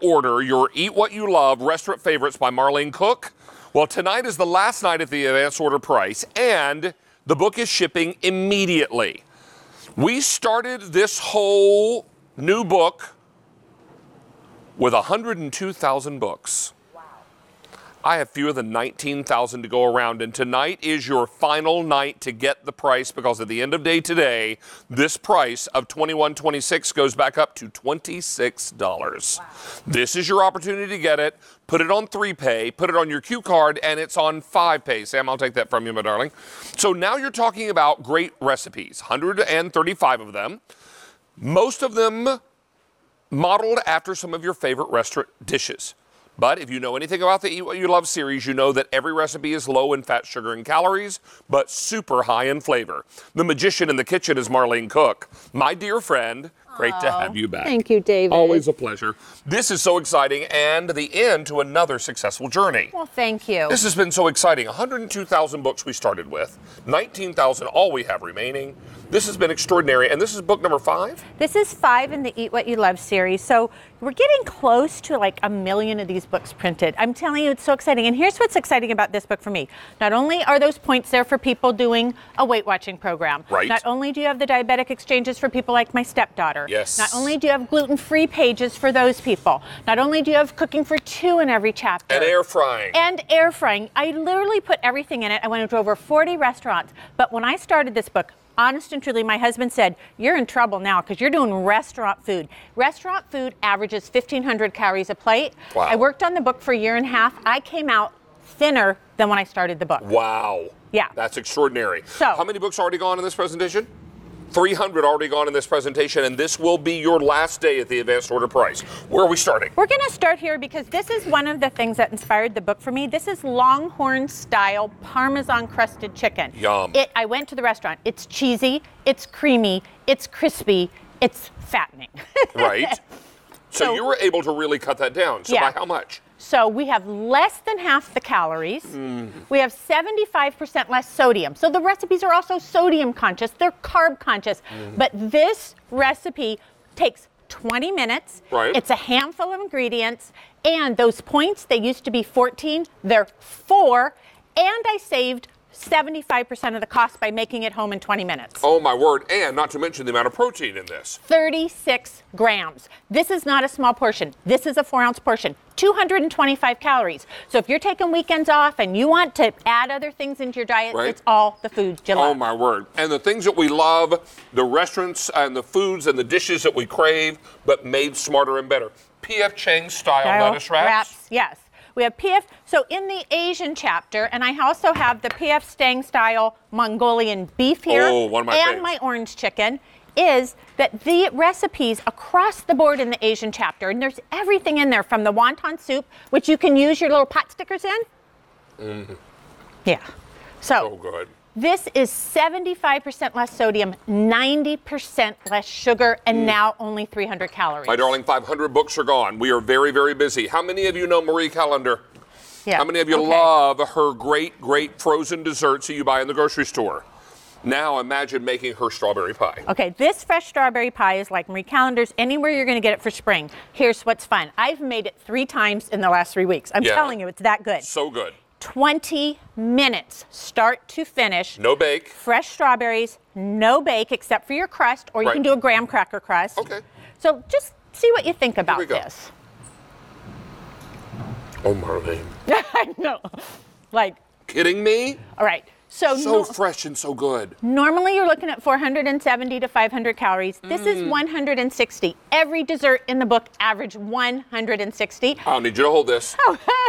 Order your Eat What You Love restaurant favorites by Marlene Koch. Well, tonight is the last night at the advance order price, and the book is shipping immediately. We started this whole new book with 102,000 books. I have fewer than 19,000 to go around, and tonight is your final night to get the price, because at the end of day today, this price of $21.26 goes back up to $26. Wow. This is your opportunity to get it. Put it on 3Pay, put it on your Q card, and it's on 5Pay. Sam, I'll take that from you, my darling. So now you're talking about great recipes, 135 of them, most of them modeled after some of your favorite restaurant dishes. But if you know anything about the Eat What You Love series, you know that every recipe is low in fat, sugar, and calories, but super high in flavor. The magician in the kitchen is Marlene Koch. My dear friend, great to have you back. Thank you, David. Always a pleasure. This is so exciting, and the end to another successful journey. Well, thank you. This has been so exciting. 102,000 books we started with, 19,000 all we have remaining. This has been extraordinary, and this is book number 5? This is 5 in the Eat What You Love series, so we're getting close to like 1 million of these books printed. I'm telling you, it's so exciting, and here's what's exciting about this book for me. Not only are those points there for people doing a Weight Watching program, right. Not only do you have the diabetic exchanges for people like my stepdaughter, yes. Not only do you have gluten-free pages for those people, not only do you have cooking for 2 in every chapter. And air frying. And air frying. I literally put everything in it. I went to over 40 restaurants, but when I started this book, honest and truly, my husband said, you're in trouble now because you're doing restaurant food. Restaurant food averages 1,500 calories a plate. Wow. I worked on the book for a year and a half. I came out thinner than when I started the book. Wow. Yeah. That's extraordinary. So, how many books already gone in this presentation? 300 already gone in this presentation, and this will be your last day at the advanced order price. Where are we starting? We're going to start here because this is one of the things that inspired the book for me. This is Longhorn style Parmesan crusted chicken. Yum. I went to the restaurant. It's cheesy, it's creamy, it's crispy, it's fattening. Right. So you were able to really cut that down. So yeah. By how much? So we have less than half the calories. We have 75% less sodium. So the recipes are also sodium conscious. They're carb conscious. But this recipe takes 20 minutes. Right. It's a handful of ingredients. And those points, they used to be 14. They're 4. And I saved 75% of the cost by making it home in 20 minutes. Oh, my word. And not to mention the amount of protein in this. 36 grams. This is not a small portion. This is a 4-ounce portion. 225 calories. So if you're taking weekends off and you want to add other things into your diet, right. It's all the foods you love. Oh, my word. And the things that we love, the restaurants and the foods and the dishes that we crave, but made smarter and better. P.F. Chang's style lettuce wraps. Yes. We have P.F. So in the Asian chapter, and I also have the P.F. Stang style Mongolian beef here. Oh, one of my and favorites. my orange chicken, is that the recipes across the board in the Asian chapter, and there's everything in there from the wonton soup, which you can use your little pot stickers in. Yeah. So good. This is 75% less sodium, 90% less sugar, and now only 300 calories. My darling, 500 books are gone. We are very, very busy. How many of you know Marie Callender? Yeah. How many of you love her great, great frozen desserts that you buy in the grocery store? Now imagine making her strawberry pie. Okay, this fresh strawberry pie is like Marie Callender's, anywhere you're going to get it for spring. Here's what's fun. I've made it 3 times in the last 3 weeks. I'm telling you, it's that good. So good. 20 minutes, start to finish. No bake. Fresh strawberries, no bake except for your crust, or you can do a graham cracker crust. Okay. So just see what you think about this. Oh, Marlene. I know. Like. Kidding me? All right. So fresh and so good. Normally you're looking at 470 to 500 calories. This is 160. Every dessert in the book average 160. I'll need you to hold this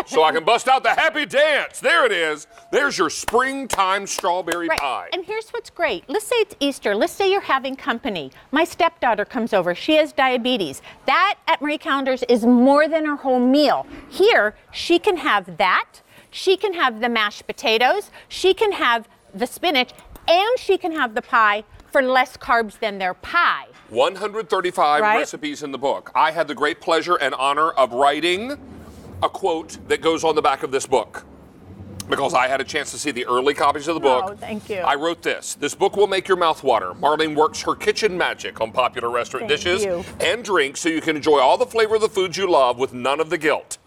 so I can bust out the happy dance. There it is. There's your springtime strawberry pie. And here's what's great. Let's say it's Easter. Let's say you're having company. My stepdaughter comes over. She has diabetes. That at Marie Callender's is more than her whole meal. Here, she can have that. She can have the mashed potatoes, she can have the spinach, and she can have the pie for less carbs than their pie. 135 recipes in the book. I had the great pleasure and honor of writing a quote that goes on the back of this book. because I had a chance to see the early copies of the book. Oh, thank you. I wrote this. This book will make your mouth water. Marlene works her kitchen magic on popular restaurant dishes and drinks so you can enjoy all the flavor of the foods you love with none of the guilt.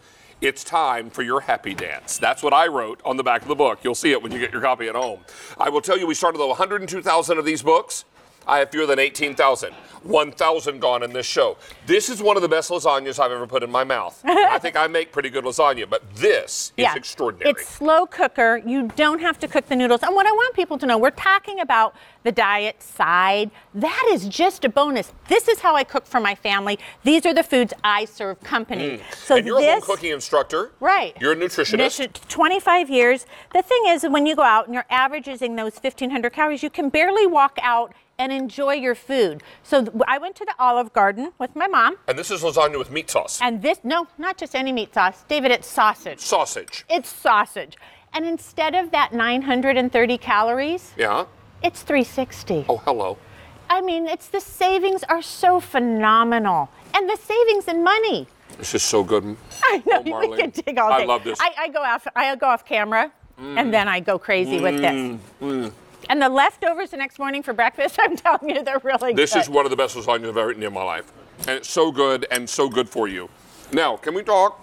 It's time for your happy dance. That's what I wrote on the back of the book. You'll see it when you get your copy at home. I will tell you, we started with 102,000 of these books. I have fewer than 18,000. 1,000 gone in this show. This is one of the best lasagnas I've ever put in my mouth. I think I make pretty good lasagna, but this is extraordinary. It's slow cooker. You don't have to cook the noodles. And what I want people to know, we're talking about the diet side. That is just a bonus. This is how I cook for my family. These are the foods I serve company. So and you're a home cooking instructor. Right. You're a nutritionist. 25 years. The thing is, when you go out and you're averaging those 1,500 calories, you can barely walk out and enjoy your food. So I went to the Olive Garden with my mom. And this is lasagna with meat sauce. And this, no, not just any meat sauce. David, it's sausage. Sausage. It's sausage. And instead of that 930 calories, it's 360. Oh, hello. I mean, the savings are so phenomenal. And the savings in money. This is so good. I know, Marlene. we could dig all day. I love this. I go off camera, and then I go crazy with this. And the leftovers the next morning for breakfast, I'm telling you, they're really good. This is one of the best lasagnas I've ever eaten in my life. And it's so good and so good for you. Now, can we talk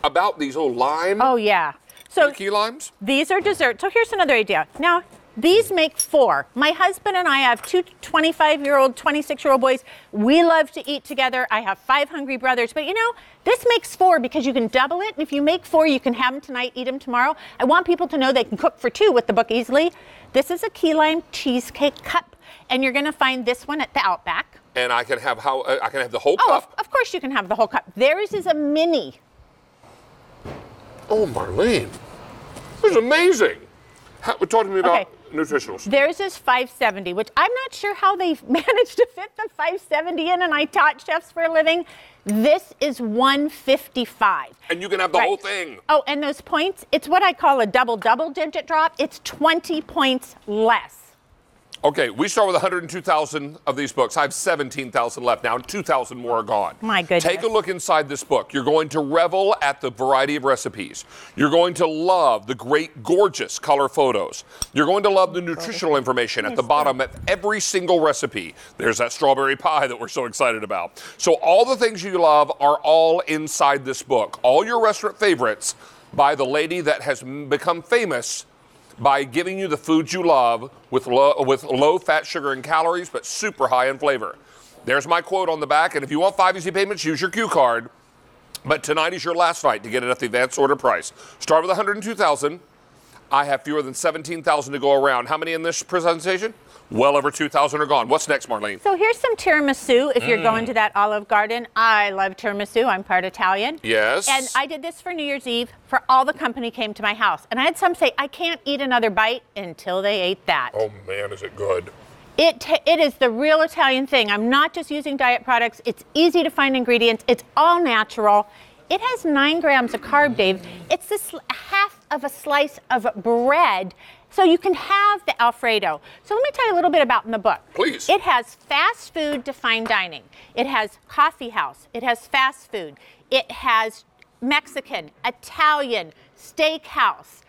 about these little lime? Oh, yeah. So key limes? These are dessert. So here's another idea. Now, these make 4. My husband and I have 2 25-year-old, 26-year-old boys. We love to eat together. I have 5 hungry brothers. But, this makes 4 because you can double it. And if you make 4, you can have them tonight, eat them tomorrow. I want people to know they can cook for 2 with the book easily. This is a key lime cheesecake cup. And you're going to find this one at the Outback. And I can have the whole cup? Of course you can have the whole cup. Theirs is a mini. Oh, Marlene. This is amazing. Talk to me about nutritionals. Theirs is 570, which I'm not sure how they managed to fit the 570 in, and I taught chefs for a living. This is 155. And you can have the whole thing. Oh, and those points, it's what I call a double digit drop. It's 20 points less. Okay, we start with 102,000 of these books. I have 17,000 left now, and 2,000 more are gone. My goodness. Take a look inside this book. You're going to revel at the variety of recipes. You're going to love the great, gorgeous color photos. You're going to love the nutritional information at the bottom of every single recipe. There's that strawberry pie that we're so excited about. So all the things you love are all inside this book. All your restaurant favorites by the lady that has become famous by giving you the foods you love with low fat, sugar, and calories, but super high in flavor. There's my quote on the back, and if you want 5 easy payments, use your Q card. But tonight is your last night to get it at the advanced order price. Start with 102,000. I have fewer than 17,000 to go around. How many in this presentation? Well over 2,000 are gone. What's next, Marlene? So here's some tiramisu if you're going to that Olive Garden. I love tiramisu. I'm part Italian. Yes. And I did this for New Year's Eve for all the company came to my house. And I had some say, I can't eat another bite until they ate that. Oh, man, is it good. It is the real Italian thing. I'm not just using diet products. It's easy to find ingredients. It's all natural. It has 9 grams of carb, Dave. It's this half of a slice of bread. So you can have the Alfredo. So let me tell you a little bit about in the book. Please. It has fast food to fine dining. It has coffee house. It has fast food. It has Mexican, Italian, steakhouse.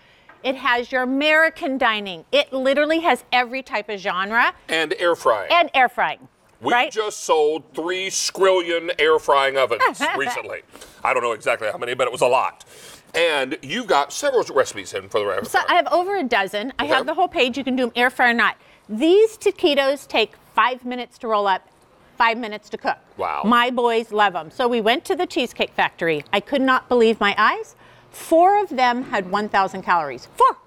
It has your American dining. It literally has every type of genre. And air frying. And air frying. We right? just sold 3 skrillion air frying ovens recently. I don't know exactly how many, but it was a lot. And you've got several recipes in for the rest. So I have over a dozen. I have the whole page. You can do them air fry or not. These taquitos take 5 minutes to roll up, 5 minutes to cook. Wow. My boys love them. So we went to the Cheesecake Factory. I could not believe my eyes. 4 of them had 1,000 calories. 4.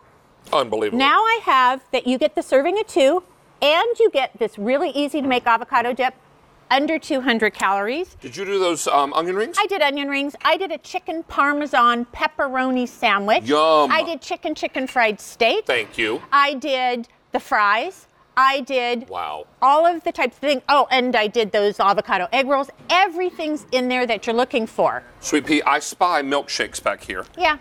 Unbelievable. Now I have that you get the serving of 2, and you get this really easy to make avocado dip, under 200 calories. Did you do those onion rings? I did onion rings. I did a chicken parmesan pepperoni sandwich. Yum. I did chicken fried steak. Thank you. I did the fries. I did all of the types of things. Oh, and I did those avocado egg rolls. Everything's in there that you're looking for. Sweet Pea, I spy milkshakes back here. Yeah.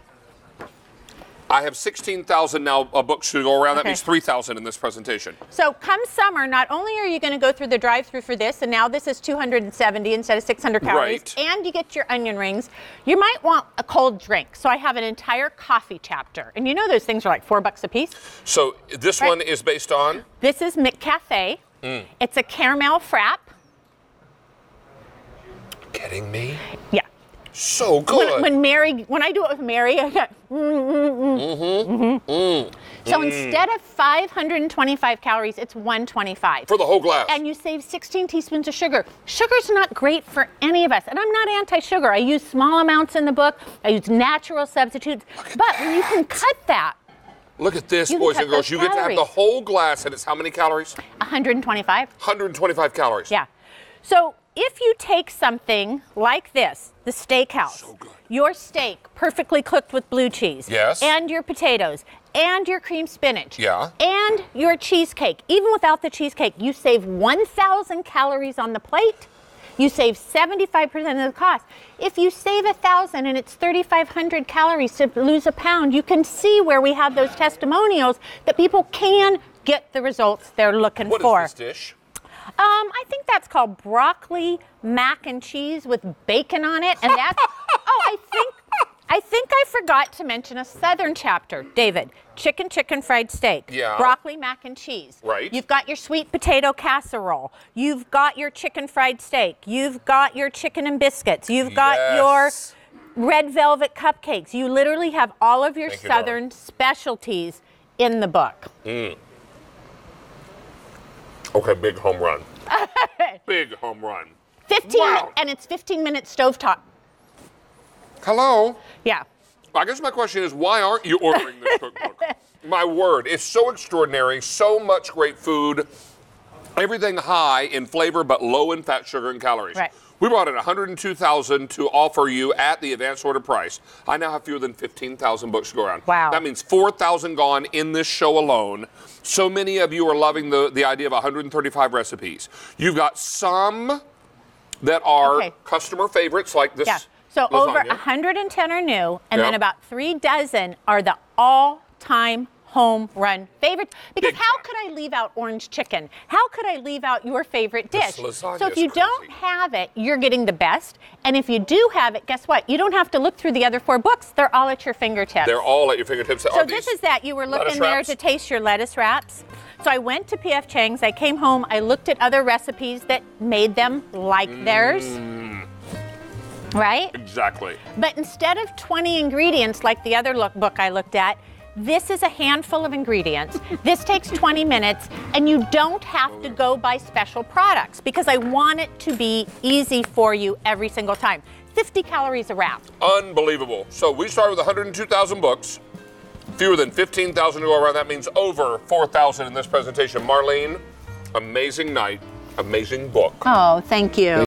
I have 16,000 now books to go around. That Okay. means 3,000 in this presentation. So come summer, not only are you going to go through the drive-through for this, and now this is 270 instead of 600 calories, Right. and you get your onion rings, you might want a cold drink. So I have an entire coffee chapter. And you know those things are like $4 a piece? So this one is based on? This is McCafe. It's a caramel frap. Kidding me? Yeah. So good. When I do it with Mary, I got So instead of 525 calories, it's 125. For the whole glass. And you save 16 teaspoons of sugar. Sugar's not great for any of us. And I'm not anti-sugar. I use small amounts in the book. I use natural substitutes. But when you can cut that, Look at this, You can boys cut and girls. those You get to have the calories. whole glass, and it's how many calories? 125. 125 calories. Yeah. So if you take something like this, the steakhouse, So good. your steak perfectly cooked with blue cheese, Yes. and your potatoes, and your cream spinach, Yeah. and your cheesecake, even without the cheesecake, you save 1,000 calories on the plate. You save 75% of the cost. If you save 1,000 and it's 3,500 calories to lose a pound, you can see where we have those testimonials that people can get the results they're looking What for. is this dish? I think that's called broccoli mac and cheese with bacon on it, and that's. I think I forgot to mention a southern chapter, David. Chicken fried steak. Yeah. Broccoli mac and cheese. Right. You've got your sweet potato casserole. You've got your chicken fried steak. You've got your chicken and biscuits. You've got Yes. your red velvet cupcakes. You literally have all of your Thank you, southern specialties in the book. Okay, big home run. Big home run. 15 Wow. and it's 15 minutes stovetop. Hello. Yeah. I guess my question is, why aren't you ordering this cookbook? My word, it's so extraordinary, so much great food, everything high in flavor but low in fat, sugar, and calories. Right. We brought in 102,000 to offer you at the advanced order price. I now have fewer than 15,000 books to go around. Wow. That means 4,000 gone in this show alone. So many of you are loving the idea of 135 recipes. You've got some that are Okay. customer favorites, like this. Yeah. So over lasagna. 110 are new, and Yeah. then about 3 dozen are the all-time home run favorites. Because Big how time. could I leave out orange chicken? How could I leave out your favorite This dish? lasagna So if is you don't crazy. have it, you're getting the best. And if you do have it, guess what? You don't have to look through the other 4 books. They're all at your fingertips. They're all at your fingertips. So this is that. You were lettuce looking there wraps? to taste your lettuce wraps. So I went to P.F. Chang's. I came home. I looked at other recipes that made them like theirs. Right? Exactly. But instead of 20 ingredients like the other book I looked at, this is a handful of ingredients. This takes 20 minutes, and you don't have to go buy special products because I want it to be easy for you every single time. 50 calories a wrap. Unbelievable. So we started with 102,000 books, fewer than 15,000 to go around. That means over 4,000 in this presentation. Marlene, amazing night, amazing book. Oh, thank you.